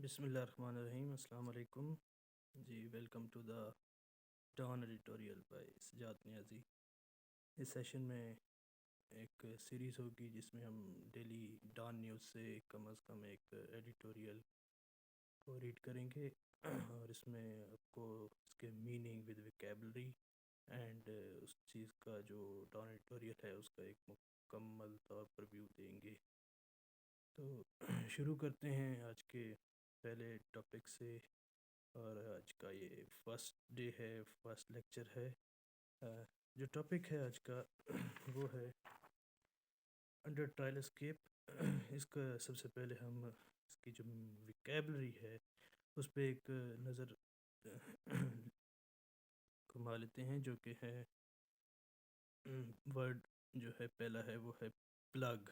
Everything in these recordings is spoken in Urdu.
بسم اللہ الرحمن الرحیم، السلام علیکم جی، welcome to the Dawn editorial by Sajjad Niazi. اس سیشن میں ایک سیریز ہوگی جس میں ہم ڈیلی ڈان نیوز سے کم از کم ایک ایڈیٹوریل کو ریڈ کریں گے، اور اس میں آپ کو اس کے میننگ ود ویکیبلری اینڈ اس چیز کا جو ڈان ایڈیٹوریل ہے اس کا ایک مکمل طور پر ویو دیں گے۔ تو شروع کرتے ہیں آج کے پہلے ٹاپک سے، اور آج کا یہ فرسٹ ڈے ہے، فرسٹ لیکچر ہے۔ جو ٹاپک ہے آج کا وہ ہے انڈر ٹرائل اسکیپ۔ اس کا سب سے پہلے ہم اس کی جو ویکیبلری ہے اس پہ ایک نظر گھما لیتے ہیں، جو کہ ہے ورڈ جو ہے پہلا ہے وہ ہے پلگ۔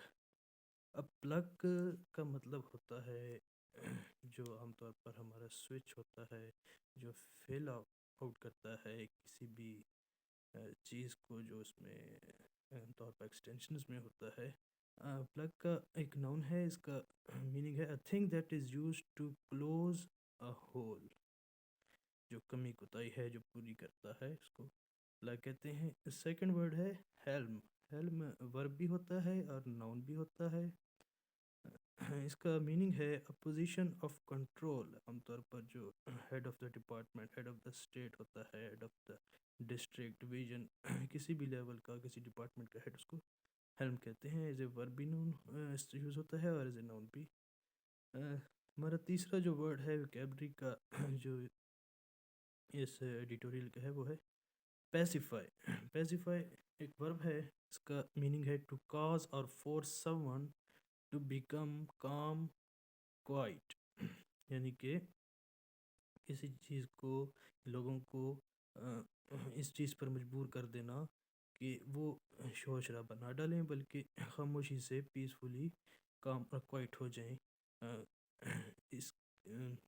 اب پلگ کا مطلب ہوتا ہے جو عام طور پر ہمارا سوئچ ہوتا ہے جو فل آؤٹ کرتا ہے کسی بھی چیز کو جو اس میں عام طور پر ایکسٹینشنز میں ہوتا ہے۔ پلگ کا ایک ناؤن ہے، اس کا میننگ ہے a thing that is used to close a hole، جو کمی کوتاہی ہے جو پوری کرتا ہے اس کو پلگ کہتے ہیں۔ سیکنڈ ورڈ ہے ہیلم۔ ہیلم ورب بھی ہوتا ہے اور ناؤن بھی ہوتا ہے۔ اس کا میننگ ہے اپوزیشن آف کنٹرول۔ عام طور پر جو head of the department, head of the state ہوتا ہے، head of the district division, کسی بھی لیول کا کسی ڈپارٹمنٹ کا ہیڈ، اس کو ہیلم کہتے ہیں۔ ایز اے ورب بھی نون یوز ہوتا ہے اور ایز اے ناؤن بھی۔ ہمارا تیسرا جو ورڈ ہے ویکیبلری کا جو اس ایڈیٹوریل کا ہے وہ ہے پیسیفائی۔ پیسیفائی ایک ورب ہے، اس کا میننگ ہے to cause or force someone to become calm quiet, یعنی کہ کسی چیز کو، لوگوں کو اس چیز پر مجبور کر دینا کہ وہ شور شرابہ نہ ڈالیں بلکہ خاموشی سے پیسفلی کام پر کوائٹ ہو جائیں۔ اس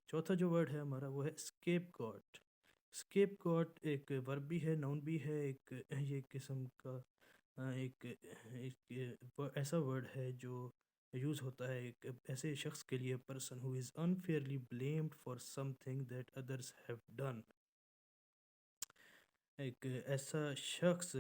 چوتھا جو ورڈ ہے ہمارا وہ ہے اسکیپ گاٹ۔ اسکیپ گاٹ ایک ورب بھی ہے، ناؤن بھی ہے، ایک یہ قسم کا ایک ایسا ورڈ ہے جو یوز ہوتا ہے ایک ایسے شخص کے لیے، person who is unfairly blamed for something that others have done۔ ایک ایسا شخص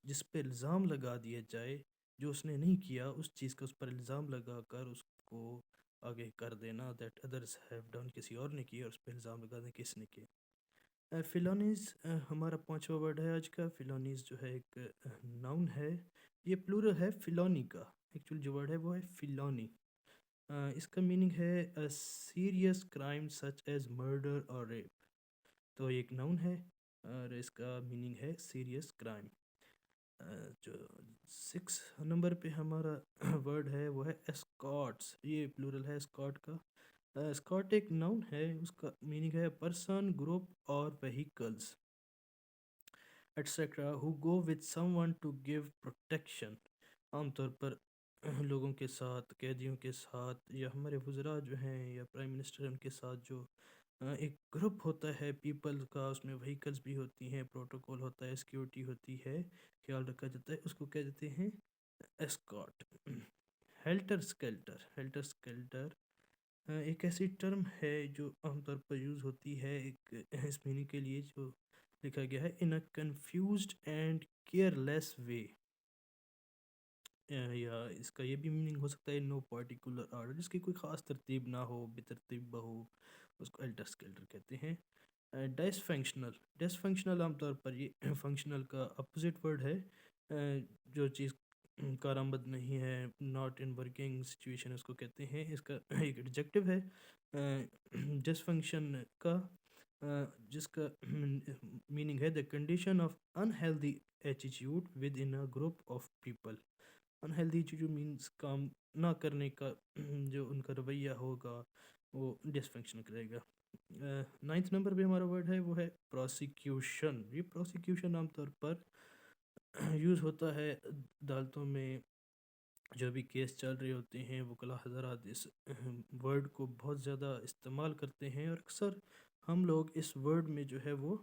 جس پہ الزام لگا دیا جائے جو اس نے نہیں کیا، اس چیز کا اس پر الزام لگا کر اس کو آگے کر دینا، that others have done، کسی اور نے کیا اور اس پہ الزام لگا دیں کس نے کیا۔ فیلونیز ہمارا پانچواں ورڈ ہے آج کا۔ فیلونیز جو ہے ایک ناؤن ہے، یہ پلورل ہے فیلونی کا۔ ایکچوئل جو ورڈ ہے وہ ہے فیلونی۔ اس کا میننگ ہے serious crime such as murder اور ریپ۔ تو یہ ایک ناؤن ہے اور اس کا میننگ ہے سیریس کرائم۔ جو 6 نمبر پہ ہمارا ورڈ ہے وہ ہے اسکارٹس۔ یہ پلورل ہے اسکارٹ کا۔ اسکارٹ ایک ناؤن ہے، اس کا میننگ ہے person, group or vehicles etcetera who go with someone to give protection. عام طور پر لوگوں کے ساتھ، قیدیوں کے ساتھ، یا ہمارے وزراء جو ہیں یا پرائم منسٹر ان کے ساتھ جو ایک گروپ ہوتا ہے پیپل کا، اس میں وہیکلز بھی ہوتی ہیں، پروٹوکول ہوتا ہے، سیکیورٹی ہوتی ہے، خیال رکھا جاتا ہے، اس کو کہہ دیتے ہیں اسکارٹ۔ ہیلٹر سکیلٹر۔ ہیلٹر سکیلٹر ایک ایسی ٹرم ہے جو عام طور پر یوز ہوتی ہے ایک اس میننگ کے لیے جو لکھا گیا ہے ان اے کنفیوزڈ اینڈ کیئر لیس وے، یا اس کا یہ بھی میننگ ہو سکتا ہے نو پارٹیکولر آرڈر، جس کی کوئی خاص ترتیب نہ ہو، بے ترتیب ہو، اس کو ہیلٹر سکیلٹر کہتے ہیں۔ ڈس فنکشنل۔ ڈس فنکشنل عام طور پر یہ فنکشنل کا اپوزٹ ورڈ ہے، جو چیز کارآمد نہیں ہے، ناٹ ان ورکنگ سچویشن اس کو کہتے ہیں۔ اس کا ایک ایڈجیکٹو ہے ڈس فنکشن کا، جس کا میننگ ہے the condition of unhealthy attitude with in a group of people. Unhealthy جو مینس کام نہ کرنے کا جو ان کا رویہ ہوگا وہ ڈس فنکشن کرے گا۔ 9 نمبر پہ ہمارا ورڈ ہے وہ ہے پروسیکیوشن۔ یہ پروسیکیوشن عام طور پر یوز ہوتا ہے عدالتوں میں، جو بھی کیس چل رہے ہوتے ہیں، وکلاء حضرات اس ورڈ کو بہت زیادہ استعمال کرتے ہیں، اور اکثر ہم لوگ اس ورڈ میں جو ہے وہ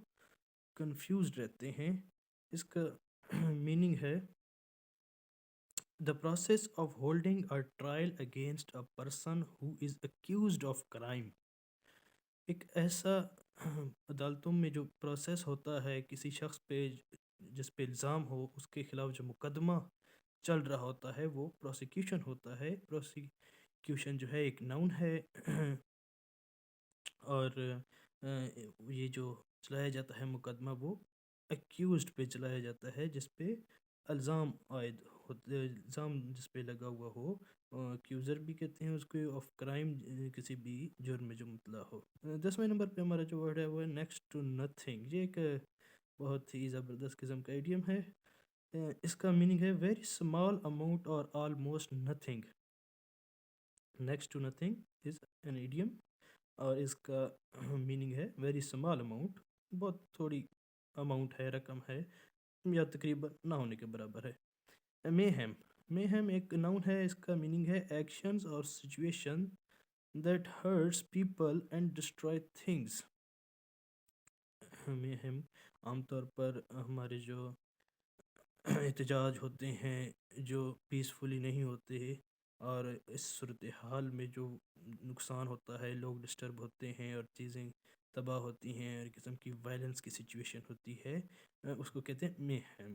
کنفیوزڈ رہتے ہیں۔ اس کا میننگ ہے The process of holding a trial against a person who is accused of crime. ایک ایسا عدالتوں میں جو پروسیس ہوتا ہے کسی شخص پہ جس پہ الزام ہو اس کے خلاف جو مقدمہ چل رہا ہوتا ہے وہ پروسیکیوشن ہوتا ہے. پروسیکیوشن جو ہے ایک ناؤن ہے اور یہ جو چلایا جاتا ہے مقدمہ وہ ایکیوزڈ پہ چلایا جاتا ہے جس پہ الزام عائد ہوتے الزام جس پہ لگا ہوا ہو. ایکیوزر بھی کہتے ہیں اس کو آف کرائم کسی بھی جرم میں جو مطلع ہو. 10ویں نمبر پہ ہمارا جو ورڈ ہے وہ ہے نیکسٹ ٹو نتھنگ. یہ ایک بہت ہی زبردست قسم کا ایڈیم ہے. اس کا میننگ ہے ویری اسمال اماؤنٹ اور almost nothing. Next to nothing is an idiom اور اس کا میننگ ہے ویری اسمال اماؤنٹ، بہت تھوڑی اماؤنٹ ہے، رقم ہے یا تقریباً نہ ہونے کے برابر ہے. میہم. میہم ایک ناؤن ہے، اس کا میننگ ہے ایکشنز اور situation that hurts people and destroy things. Mayhem عام طور پر ہمارے جو احتجاج ہوتے ہیں جو پیسفلی نہیں ہوتے اور اس صورتحال میں جو نقصان ہوتا ہے، لوگ ڈسٹرب ہوتے ہیں اور چیزیں تباہ ہوتی ہیں اور قسم کی وائلنس کی سچویشن ہوتی ہے، اس کو کہتے ہیں میہم.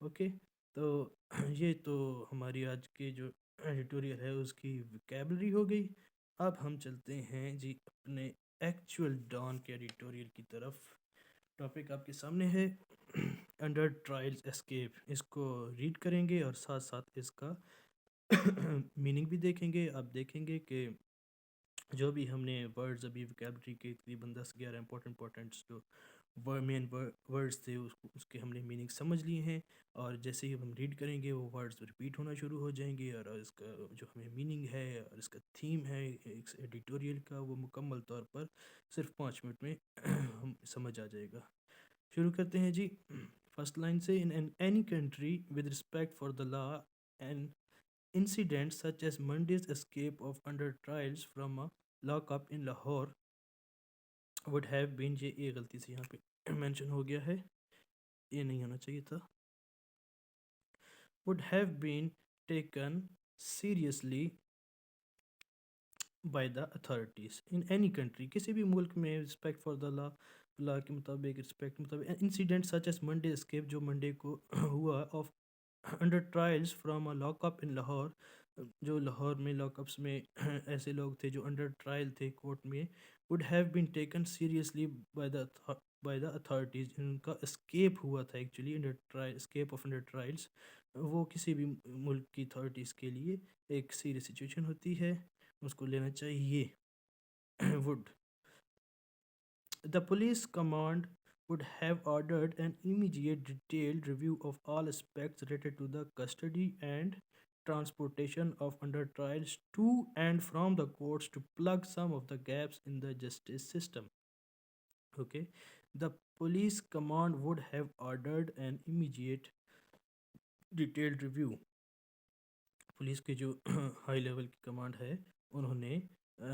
اوکے، تو یہ تو ہماری آج کے جو ایڈیٹوریل ہے اس کی ویکیبلری ہو گئی. اب ہم چلتے ہیں جی اپنے ایکچوئل ڈان کے ایڈیٹوریل کی طرف. ٹاپک آپ کے سامنے ہے انڈر ٹرائلز اسکیپ. اس کو ریڈ کریں گے اور ساتھ ساتھ اس کا میننگ بھی دیکھیں گے. آپ دیکھیں گے کہ جو بھی ہم نے ورڈز ابھی ویکیبلری کے تقریباً 10-11 امپورٹنٹس جو مین ورڈز تھے اس کے ہم نے میننگ سمجھ لیے ہیں، اور جیسے ہی ہم ریڈ کریں گے وہ ورڈز ریپیٹ ہونا شروع ہو جائیں گے اور اس کا جو ہمیں میننگ ہے اور اس کا تھیم ہے اس ایڈیٹوریل کا وہ مکمل طور پر صرف 5 منٹ میں ہم سمجھ آ جائے گا. شروع کرتے ہیں جی فرسٹ لائن سے. In any country with respect for the law and incidents such as Monday's escape of under trials from a lock-up in Lahore would have been یہ غلطی سے یہاں پہ مینشن ہو گیا ہے، یہ نہیں ہونا چاہیے تھا. would have been taken seriously by the authorities in any country. کسی بھی ملک میں respect for the law کے مطابق respect مطابق incident such as Monday escape جو منڈے کو ہوا of under trials from a lock up in Lahore, جو لاہور میں لاک اپس میں ایسے لوگ تھے جو انڈر ٹرائل تھے کورٹ میں. Would have been taken seriously by the authorities. ان کا اسکیپ ہوا تھا actually under trial, escape of under trials وہ کسی بھی ملک کی اتھارٹیز کے لیے ایک سیریس سچویشن ہوتی ہے، اس کو لینا چاہیے. Would the police command would have ordered an immediate detailed review of all aspects related to the custody and transportation of under trials to and from the courts to plug some of the gaps in the justice system. Okay, the police command would have ordered an immediate detailed review. Police کے جو ہائی لیول کی کمانڈ ہے انہوں نے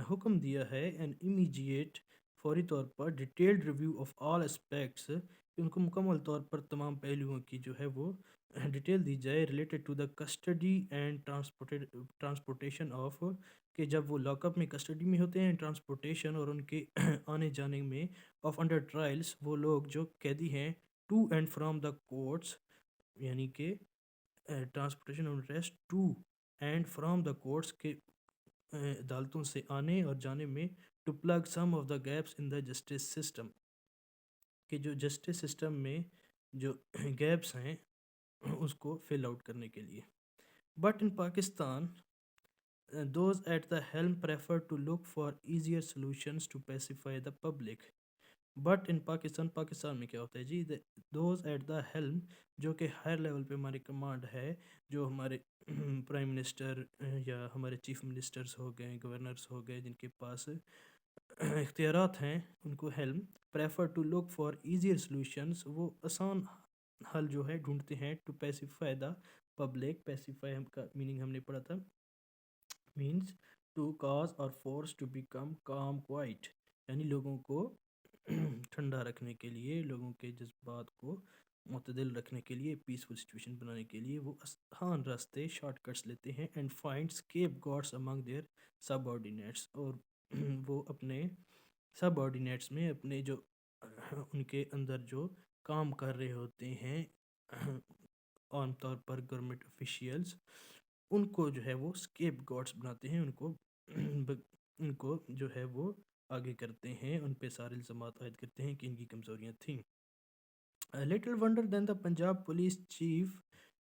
حکم دیا ہے این امیجیٹ فوری طور پر detailed review of all aspects, ان کو مکمل طور پر تمام پہلوؤں کی جو ہے وہ ڈیٹیل دی جائے related to the custody and transportation of, کہ جب وہ لاک اپ میں کسٹڈی میں ہوتے ہیں، ٹرانسپورٹیشن اور ان کے آنے جانے میں آف انڈر ٹرائلس وہ لوگ جو قیدی ہیں to and from the courts, یعنی کہ transportation on rest to and from the courts کے عدالتوں سے آنے اور جانے میں، to plug some of the gaps in the justice system, کہ جو جسٹس سسٹم میں جو گیپس ہیں اس کو فل آؤٹ کرنے کے لیے. But in Pakistan those at the helm prefer to look for easier solutions to pacify the public. But in Pakistan میں کیا ہوتا ہے جی، دوز ایٹ دا ہیلم جو کہ ہائر لیول پہ ہماری کمانڈ ہے، جو ہمارے پرائم منسٹر یا ہمارے چیف منسٹرز ہو گئے، گورنرز ہو گئے، جن کے پاس اختیارات ہیں، ان کو helm prefer to look for easier solutions, وہ آسان حل جو ہے ڈھونڈتے ہیں، to pacify the public. Pacify ہم کا میننگ ہم نے پڑھا تھا، means to cause or force to become calm quiet, یعنی لوگوں کو ٹھنڈا رکھنے کے لیے، لوگوں کے جذبات کو معتدل رکھنے کے لیے، پیسفل سچویشن بنانے کے لیے وہ آسان راستے شارٹ کٹس لیتے ہیں and find scapegoats among their subordinates, اور وہ اپنے سب آرڈینیٹس میں اپنے جو ان کے اندر جو کام کر رہے ہوتے ہیں عام طور پر گورنمنٹ افیشیلز، ان کو جو ہے وہ اسکیپ گاڈس بناتے ہیں، ان کو جو ہے وہ آگے کرتے ہیں، ان پہ سارے الزامات عائد کرتے ہیں کہ ان کی کمزوریاں تھیں. Little wonder then the Punjab police chief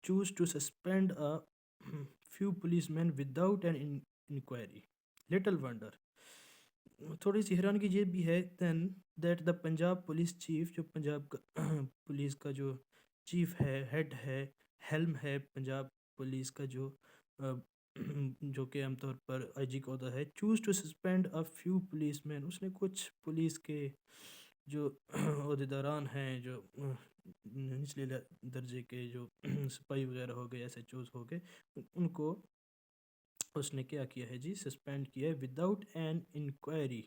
chose to suspend a few policemen without an inquiry. Little wonder. تھوڑی سی حیرانگی یہ بھی ہے then that the Punjab police chief، جو پنجاب کا پولیس کا جو چیف ہے، ہیڈ ہے، ہیلم ہے پنجاب پولیس کا، جو کہ عام طور پر آئی جی کا عہدہ ہے، chose to suspend a few police men, اس نے کچھ پولیس کے جو عہدیداران ہیں، جو نچلے درجے کے جو سپاہی وغیرہ ہو گئے، ایس ایچ اوز ہو گئے، ان کو اس نے کیا کیا ہے جی، سسپینڈ کیا ہے وداؤٹ این انکوائری،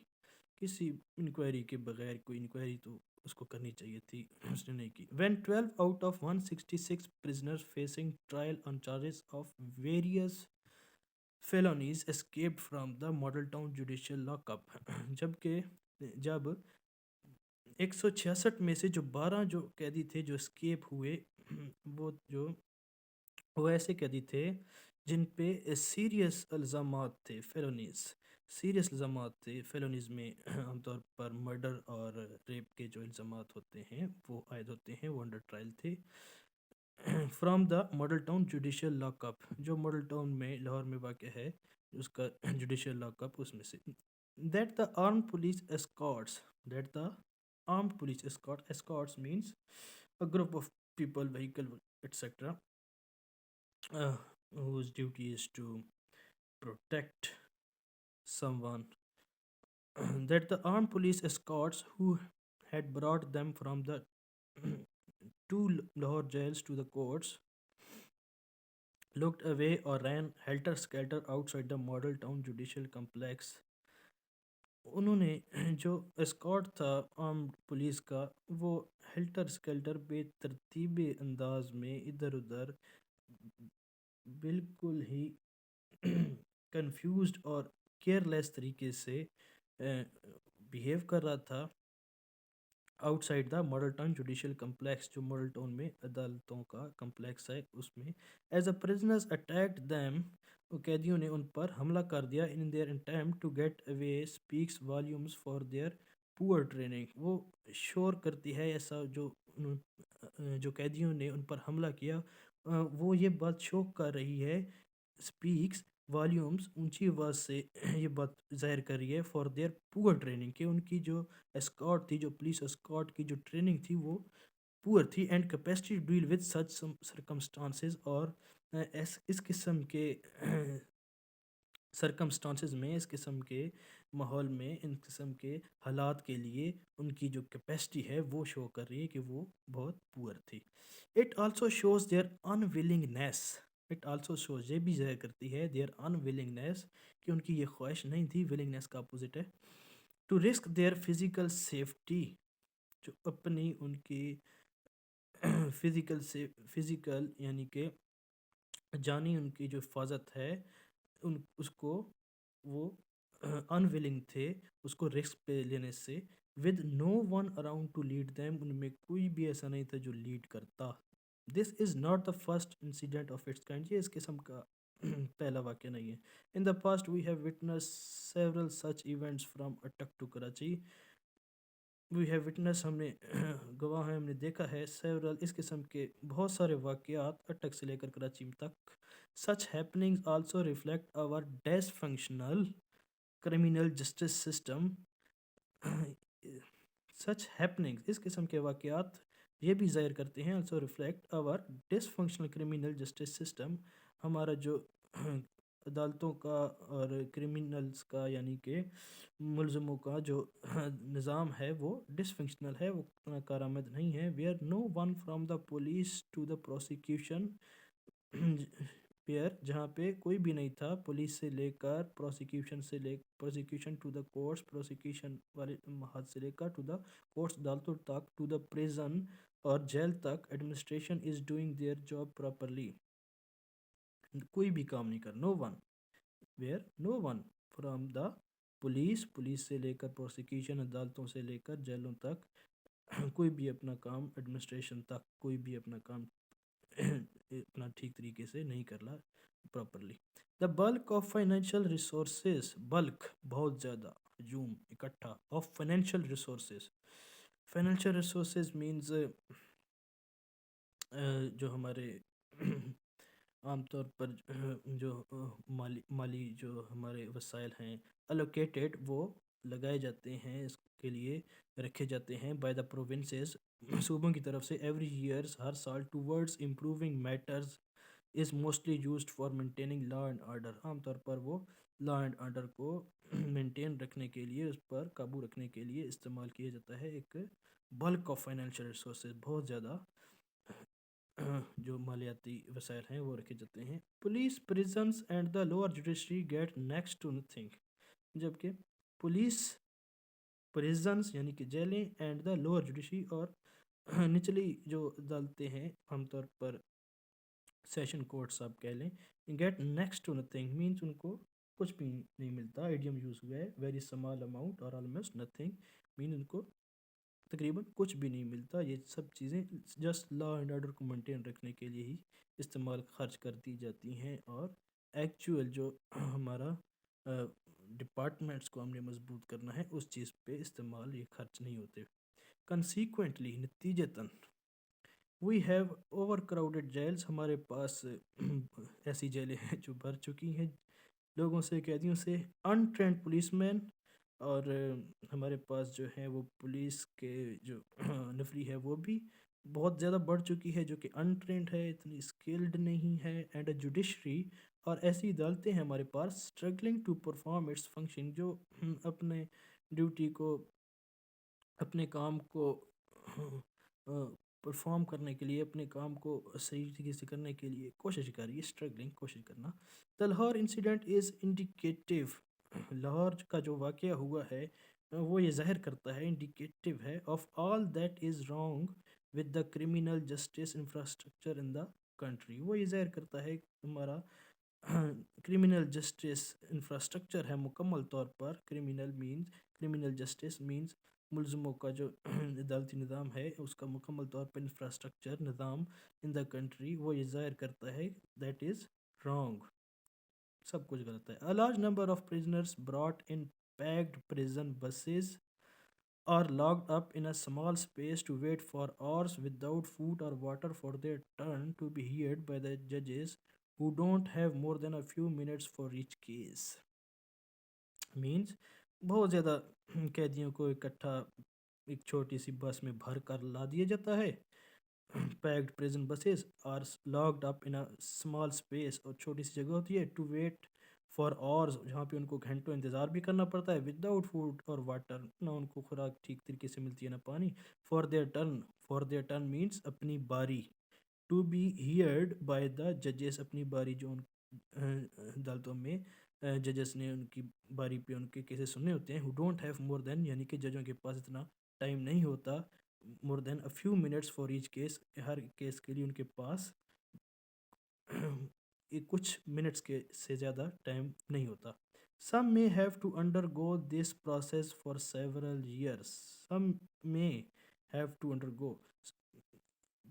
کسی انکوائری کے بغیر. کوئی انکوائری تو اس کو کرنی چاہیے تھی، اس نے نہیں کی. When 12 out of 166 prisoners facing trial on charges of various felonies escaped from the Model Town judicial lockup، جب 166 میں سے جو 12 جو قیدی تھے جو اسکیپ ہوئے، وہ ایسے قیدی تھے جن پہ سیریس الزامات تھے، سیریس الزامات تھے. فیلونیز میں عام طور پر مرڈر اور ریپ کے جو الزامات ہوتے ہیں وہ عائد ہوتے ہیں، وہ انڈر ٹرائل تھے. From the Model Town judicial lock up, جو ماڈل ٹاؤن میں لاہور میں واقع ہے، اس کا جوڈیشل لاک اپ، اس میں سے. That the arm police escorts, that the armed police escorts means a group of people, vehicle, etc., whose duty is to protect someone. That the armed police escorts who had brought them from the two Lahore jails to the courts looked away or ran helter-skelter outside the Model Town Judicial Complex. انہوں نے جو اسکاٹ تھا آرمڈ پولیس کا، وہ ہیلٹر سکیلٹر بے ترتیب انداز میں ادھر ادھر بالکل ہی کنفیوزڈ اور کیئرلیس طریقے سے بیہیو کر رہا تھا outside the Model Town judicial complex, جو ماڈل ٹاؤن میں عدالتوں کا کمپلیکس ہے، اس میں. As a prisoners attacked them, قیدیوں نے ان پر حملہ کر دیا. In their attempt to get away speaks volumes for their poor training, وہ شور کرتی ہے ایسا، جو قیدیوں نے ان پر حملہ کیا، وہ یہ بات شو کر رہی ہے، اسپیکس والیومز، اونچی آواز سے یہ بات ظاہر کر رہی ہے، فار دیئر پور ٹریننگ، کہ ان کی جو اسکاٹ تھی، جو پولیس اسکاٹ کی جو ٹریننگ تھی وہ پور تھی، and capacity to deal with such circumstances, اور اس قسم کے سرکمسٹانسز میں، اس قسم کے ماحول میں، ان قسم کے حالات کے لیے ان کی جو کیپیسٹی ہے وہ شو کر رہی ہے کہ وہ بہت پور تھی. It also shows their unwillingness, it also shows, یہ بھی ظاہر کرتی ہے دیئر انولنگنیس، کہ ان کی یہ خواہش نہیں تھی. ولنگنیس کا اپوزٹ ہے to risk their physical safety, جو اپنی ان کی فزیکل یعنی کہ جانی ان کی جو حفاظت ہے، اس کو وہ انویلنگ تھے اس کو رسک پہ لینے سے. With no one around to lead them, ان میں کوئی بھی ایسا نہیں تھا جو لیڈ کرتا. This is not the first incident of its kind, یہ اس قسم کا پہلا واقعہ نہیں ہے. In the past we have witness several such events from Attock to Karachi, we have witness, ہم نے گواہ ہیں، ہم نے دیکھا ہے، سیورل، اس قسم کے بہت سارے واقعات اٹک سے لے کر کراچی تک. سچ ہیپننگز آلسو ریفلیکٹ آور ڈیس فنکشنل کرمینل جسٹس سسٹم. سچ ہیپننگز، اس قسم کے واقعات یہ بھی ظاہر کرتے ہیں، آلسو ریفلیکٹ آور ڈس فنکشنل کرمینل جسٹس سسٹم، ہمارا جو عدالتوں کا اور کرمینلز کا یعنی کہ ملزموں کا جو نظام ہے وہ ڈس فنکشنل ہے، وہ کارآمد نہیں ہے. Where no one from the police to the prosecution, جہاں پہ کوئی بھی نہیں تھا پولیس سے لے کر پروسیکیوشن سے لے prosecution to the courts, prosecution والے ہاتھ سے لے کر ٹو دا کورٹس عدالتوں تک، ٹو دا پریزن اور جیل تک، administration is doing their job properly. کوئی بھی کام نہیں کر، no one where, no one from the police, police سے لے کر پروسیکیوشن عدالتوں سے لے کر جیلوں تک، کوئی بھی اپنا کام، ایڈمنسٹریشن تک کوئی بھی اپنا کام اتنا ٹھیک طریقے سے نہیں کر رہا properly. The bulk of financial resources, bulk بہت زیادہ، ہجوم اکٹھا، of financial resources. Financial resources means جو ہمارے عام طور پر جو مالی جو ہمارے وسائل ہیں الوکیٹڈ، وہ لگائے جاتے ہیں، اس کے لیے رکھے جاتے ہیں بائی دا پروونسز، صوبوں کی طرف سے، ایوری ایئرس ہر سال، towards improving matters is mostly used for maintaining law and order. عام طور پر وہ لا اینڈ آرڈر کو مینٹین رکھنے کے لیے، اس پر قابو رکھنے کے لیے استعمال کیا جاتا ہے. ایک بلک آف فائنینشیل ریسورسز، بہت زیادہ جو مالیاتی وسائل ہیں وہ رکھے جاتے ہیں. Police, prisons and the lower judiciary get next to nothing. جبکہ پولیس، پریزنس یعنی کہ جیلیں، اینڈ دا لوور جوڈیشری اور نچلی جو عدالتیں ہیں، عام طور پر سیشن کورٹس آپ کہہ لیں، get next to nothing means ان کو کچھ بھی نہیں ملتا. ایڈیم یوز ہوا ہے، ویری اسمال اماؤنٹ اور آلموسٹ نتھنگ، مین ان کو تقریباً کچھ بھی نہیں ملتا. یہ سب چیزیں جسٹ لا اینڈ آرڈر کو مینٹین رکھنے کے لیے ہی استعمال خرچ کر دی جاتی ہیں، اور ایکچوئل جو ہمارا ڈپارٹمنٹس کو ہم نے مضبوط کرنا ہے اس چیز پہ استعمال یہ خرچ نہیں ہوتے. کنسیکوینٹلی، نتیجتاً، we have overcrowded jails, ہمارے پاس ایسی جیلیں ہیں جو بھر چکی ہیں لوگوں سے، قیدیوں سے. ان ٹرینڈ پولیس مین، اور ہمارے پاس جو ہے وہ پولیس کے جو نفری ہے وہ بھی بہت زیادہ بڑھ چکی ہے، جو کہ ان ٹرینڈ ہے، اتنی اسکلڈ نہیں ہے. اینڈ اے جوڈیشری، اور ایسی عدالتیں ہیں ہمارے پاس، struggling to perform its function, جو اپنے ڈیوٹی کو، اپنے کام کو پرفارم کرنے کے لیے، اپنے کام کو صحیح طریقے سے کرنے کے لیے کوشش کر رہی ہے. اسٹرگلنگ، کوشش کرنا. The Lahore incident is indicative, Lahore کا جو واقعہ ہوا ہے وہ یہ ظاہر کرتا ہے، انڈیکیٹو ہے، of all that is wrong with the criminal justice infrastructure in the country. وہ یہ ظاہر کرتا ہے کہ ہمارا کرمنل جسٹس انفراسٹرکچر ہے مکمل طور پر، کرمنل جسٹس مینز ملزموں کا جو عدالتی نظام ہے اس کا مکمل طور پر انفراسٹرکچر، نظام ان دا کنٹری، وہ یہ ظاہر کرتا ہے دیٹ از رانگ، سب کچھ غلط ہے. A large number of prisoners brought in packed prison buses are locked up in a small space to wait for hours without food or water for their turn to be heard by the judges who don't have more than a few minutes for each case. Means بہت زیادہ قیدیوں کو اکٹھا ایک چھوٹی سی بس میں بھر کر لا دیا جاتا ہے. Packed prison buses are locked up in small space, اور چھوٹی سی جگہ ہوتی ہے، ٹو ویٹ فار آورز، جہاں پہ ان کو گھنٹوں انتظار بھی کرنا پڑتا ہے، ود آؤٹ فوڈ اور واٹر، نہ ان کو خوراک ٹھیک طریقے سے ملتی ہے نہ پانی. فار دیئر ٹرن مینس اپنی باری، ٹو بی ہیئرڈ بائی دا ججز، اپنی باری جو ان عدالتوں میں ججز نے ان کی باری پہ ان کے کیسز سننے ہوتے ہیں. ہو ڈونٹ ہیو مور دین، یعنی کہ ججوں کے پاس اتنا ٹائم نہیں ہوتا، more than a few minutes for each case, ہر کیس کے لیے ان کے پاس کچھ منٹس کے سے زیادہ ٹائم نہیں ہوتا. سم may have to undergo this process for several years. Some may have to undergo،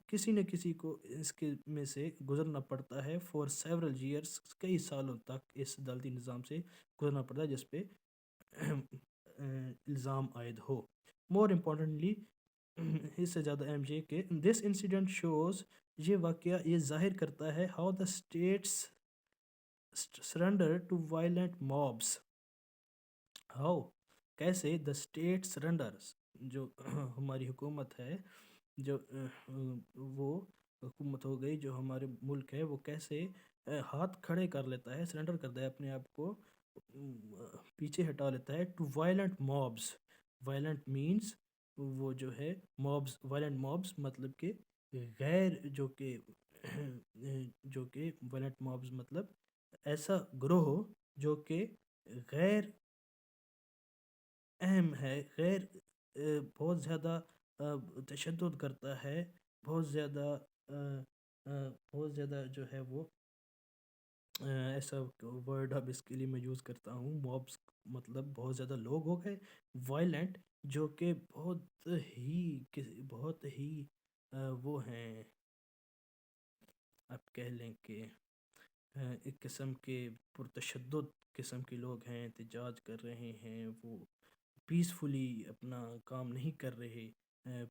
کسی نہ کسی کو اس کے میں سے گزرنا پڑتا ہے، فور سیورل ایئرس، کئی سالوں تک اس عدالتی نظام سے گزرنا پڑتا ہے جس پہ الزام عائد ہو. مور امپورٹنٹلی، اس سے زیادہ اہم یہ کہ دس انسیڈنٹ شوز، یہ واقعہ یہ ظاہر کرتا ہے، how the states surrender to violent mobs, how, کیسے، دا اسٹیٹ سرنڈر، جو ہماری حکومت ہے، جو وہ حکومت ہو گئی جو ہمارے ملک ہے، وہ کیسے ہاتھ کھڑے کر لیتا ہے، سرنڈر کرتا ہے، اپنے آپ کو پیچھے ہٹا لیتا ہے، ٹو وائلنٹ مابس. وائلنٹ مینس وہ جو ہے مابس، وائلنٹ مابس مطلب کہ غیر، جو کہ وائلنٹ مابس مطلب ایسا گروہ جو کہ غیر اہم ہے، بہت زیادہ تشدد کرتا ہے، بہت زیادہ بہت زیادہ جو ہے وہ ایسا ورڈ اب اس کے لیے میں یوز کرتا ہوں، موبس مطلب بہت زیادہ لوگ ہو گئے وائلنٹ، جو کہ بہت ہی وہ ہیں، آپ کہہ لیں کہ ایک قسم کے پرتشدد قسم کے لوگ ہیں، احتجاج کر رہے ہیں، وہ پیسفلی اپنا کام نہیں کر رہے،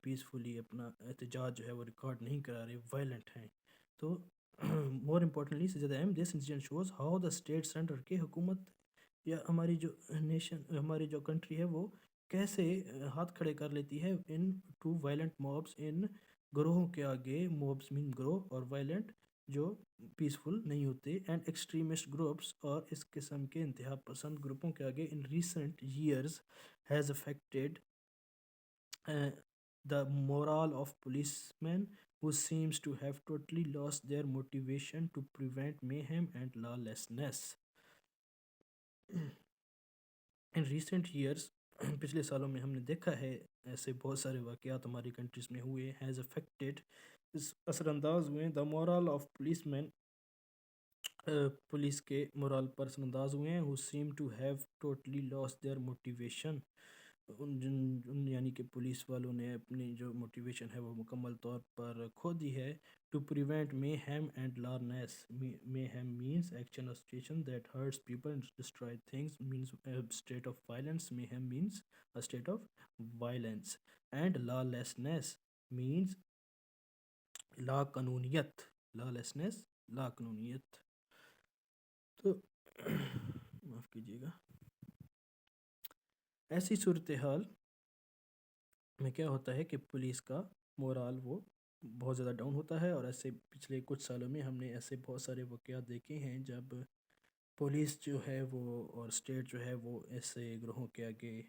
پیسفلی اپنا احتجاج جو ہے وہ ریکارڈ نہیں کرا رہے، وائلنٹ ہیں. تو مور امپورٹنٹلی سے زیادہ اہم، this incident shows how the state centre کی حکومت یا ہماری جو نیشن، ہماری جو کنٹری ہے وہ کیسے ہاتھ کھڑے کر لیتی ہے ان ٹو وائلنٹ موبس، ان گروہوں کے آگے، موبس مین گروہ اور وائلنٹ جو پیسفل نہیں ہوتے، اینڈ ایکسٹریمسٹ گروپس اور اس قسم کے انتہا پسند گروپوں کے آگے in recent years has affected the morale of policemen who seems to have totally lost their motivation to prevent mayhem and lawlessness. In recent years پچھلے سالوں میں ہم نے دیکھا ہے ایسے بہت سارے واقعات ہماری کنٹریز میں ہوئے، has affected، اثر انداز ہوئے، the moral of policemen، police کے مورال پر اثر انداز ہوئے ہیں، who seem to have totally lost their motivation، یعنی کہ پولیس والوں نے اپنی جو موٹیویشن ہے وہ مکمل طور پر کھو دی ہے. To prevent mayhem and lawlessness, mayhem means action اور situation that hurts people destroy things, means state of violence, mayhem means state of violence, and lawlessness means لا قانونیت، لا لیسنیس لا قانونیت. تو معاف کیجیے گا، ایسی صورتحال میں کیا ہوتا ہے کہ پولیس کا مورال وہ بہت زیادہ ڈاؤن ہوتا ہے، اور ایسے پچھلے کچھ سالوں میں ہم نے ایسے بہت سارے واقعات دیکھے ہیں جب پولیس جو ہے وہ اور اسٹیٹ جو ہے وہ ایسے گروہوں کے آگے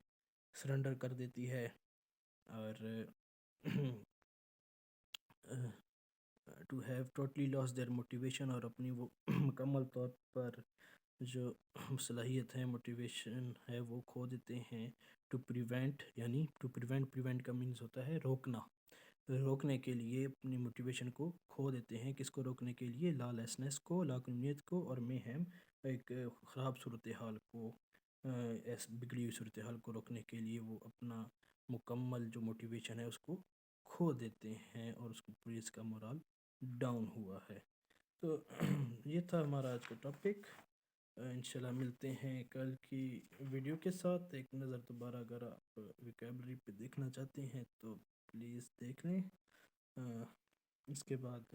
سرنڈر کر دیتی ہے، اور to have totally lost their motivation, اور اپنی وہ مکمل طور پر جو صلاحیت ہے، موٹیویشن ہے، وہ کھو دیتے ہیں. ٹو پریونٹ، یعنی ٹو پریونٹ کا مینز ہوتا ہے روکنا، روکنے کے لیے اپنی موٹیویشن کو کھو دیتے ہیں. کس کو روکنے کے لیے؟ لا لیسنس کو، لا قانونیت کو، اور میہم ایک خراب صورتحال کو، بگڑی ہوئی صورتحال کو روکنے کے لیے وہ اپنا مکمل جو موٹیویشن ہے اس کو کھو دیتے ہیں، اور اس کو پولیس کا مورال ڈاؤن ہوا ہے. تو یہ تھا ہمارا آج کا ٹاپک. انشاءاللہ ملتے ہیں کل کی ویڈیو کے ساتھ. ایک نظر دوبارہ اگر آپ ویکیبلری پہ دیکھنا چاہتے ہیں تو پلیز دیکھ لیں. اس کے بعد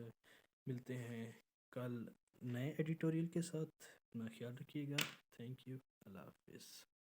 ملتے ہیں کل نئے ایڈیٹوریل کے ساتھ. اپنا خیال رکھیے گا. Thank you. اللہ حافظ.